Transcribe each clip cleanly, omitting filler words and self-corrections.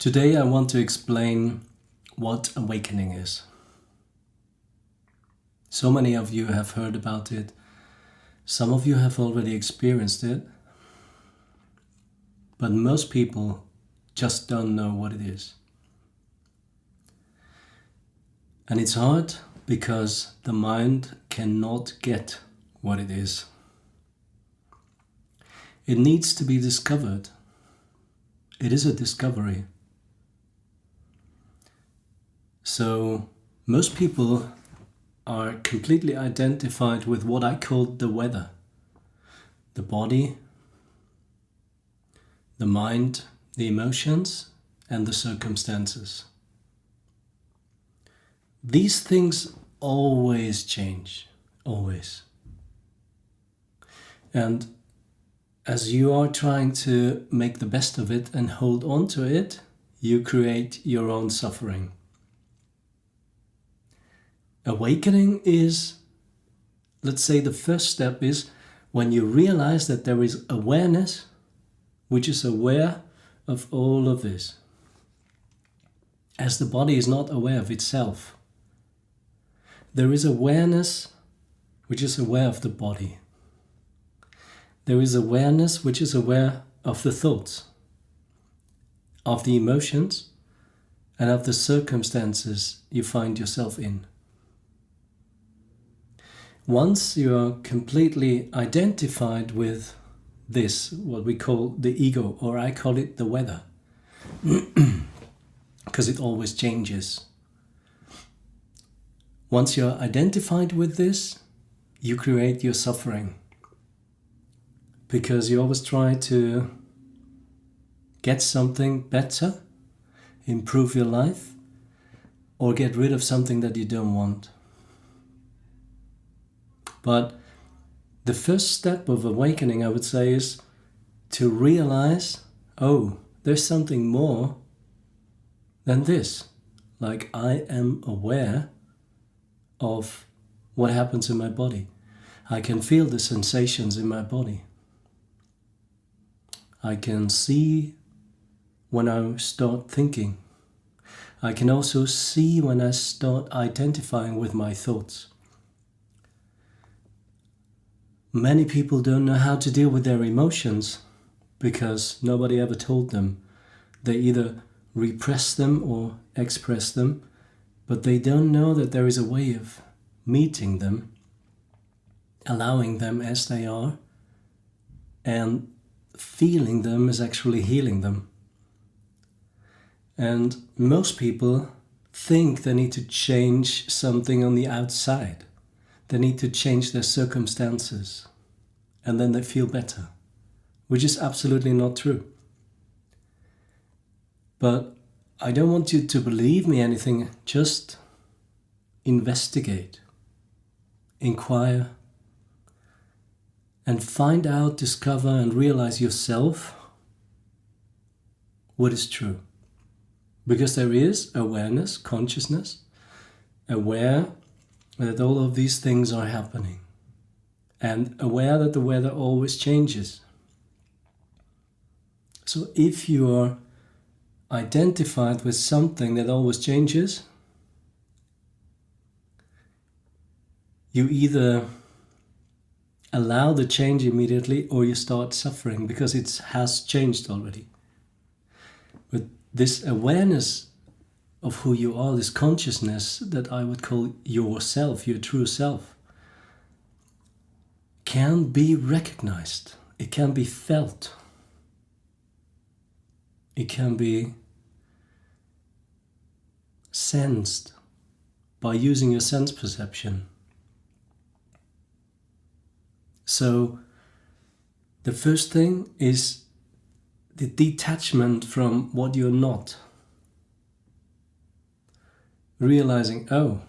Today I want to explain what awakening is. So many of you have heard about it. Some of you have already experienced it. But most people just don't know what it is. And it's hard because the mind cannot get what it is. It needs to be discovered. It is a discovery. So most people are completely identified with what I call the weather. The body, the mind, the emotions, and the circumstances. These things always change, always. And as you are trying to make the best of it and hold on to it, you create your own suffering. Awakening is, let's say the first step is when you realize that there is awareness which is aware of all of this. As the body is not aware of itself, there is awareness which is aware of the body. There is awareness which is aware of the thoughts, of the emotions, and of the circumstances you find yourself in. Once you are completely identified with this, what we call the ego, or I call it the weather, because it always changes. Once you're identified with this, you create your suffering. Because you always try to get something better, improve your life, or get rid of something that you don't want. But the first step of awakening, I would say, is to realize, oh, there's something more than this. Like I am aware of what happens in my body. I can feel the sensations in my body. I can see when I start thinking. I can also see when I start identifying with my thoughts. Many people don't know how to deal with their emotions because nobody ever told them. They either repress them or express them, but they don't know that there is a way of meeting them, allowing them as they are, and feeling them is actually healing them. And most people think they need to change something on the outside. They need to change their circumstances, and then they feel better, which is absolutely not true. But I don't want you to believe me anything, just investigate, inquire, and find out, discover, and realize yourself what is true. Because there is awareness, consciousness, aware that all of these things are happening, and aware that the weather always changes. So if you are identified with something that always changes, you either allow the change immediately or you start suffering because it has changed already. But this awareness of who you are, this consciousness that I would call yourself, your true self, can be recognized. It can be felt. It can be sensed by using your sense perception. So the first thing is the detachment from what you're not. Realizing, oh,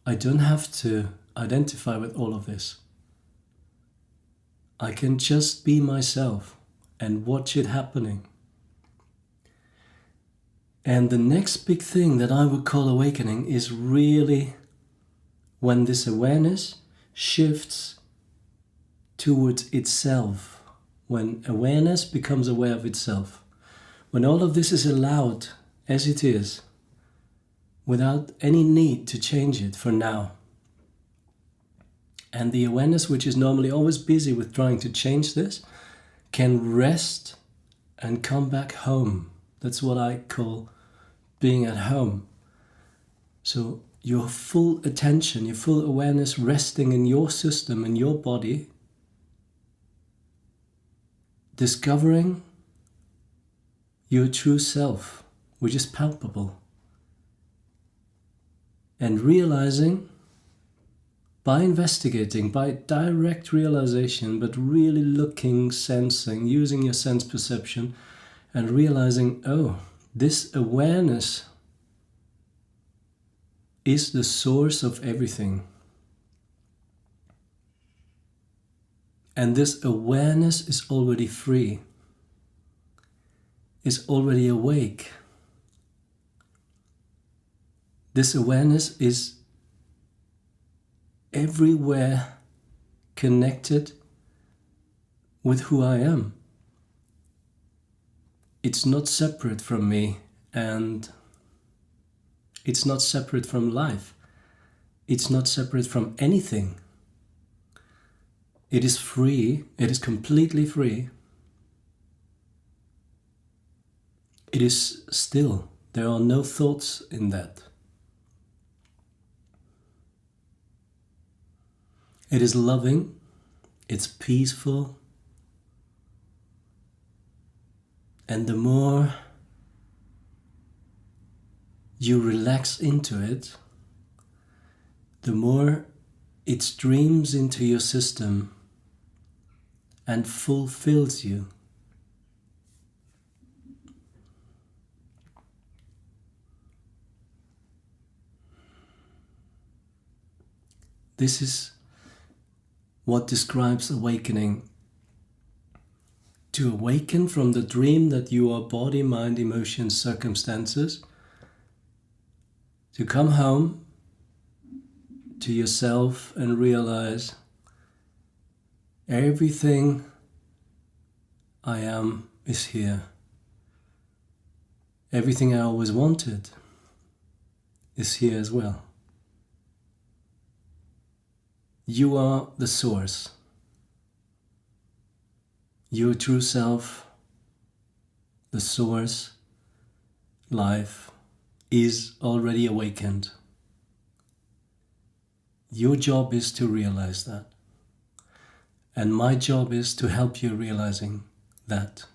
I don't have to identify with all of this. I can just be myself and watch it happening. And the next big thing that I would call awakening is really when this awareness shifts towards itself, when awareness becomes aware of itself. when all of this is allowed as it is, without any need to change it for now, and the awareness, which is normally always busy with trying to change this, can rest and come back home. That's what I call being at home. So your full attention, your full awareness resting in your system, in your body, discovering your true self, which is palpable, and realizing by investigating, by direct realization, but really looking, sensing, using your sense perception, and realizing, oh, this awareness is the source of everything. And this awareness is already free, is already awake. This awareness is everywhere connected with who I am. It's not separate from me, and it's not separate from life. It's not separate from anything. It is free. It is completely free. It is still. There are no thoughts in that. It is loving. It's peaceful. And the more you relax into it, the more it streams into your system and fulfills you. This is what describes awakening. To awaken from the dream that you are body, mind, emotions, circumstances, to come home to yourself and realize everything I am is here. Everything I always wanted is here as well. You are the source. Your true self, the source, life, is already awakened. Your job is to realize that. And my job is to help you realizing that.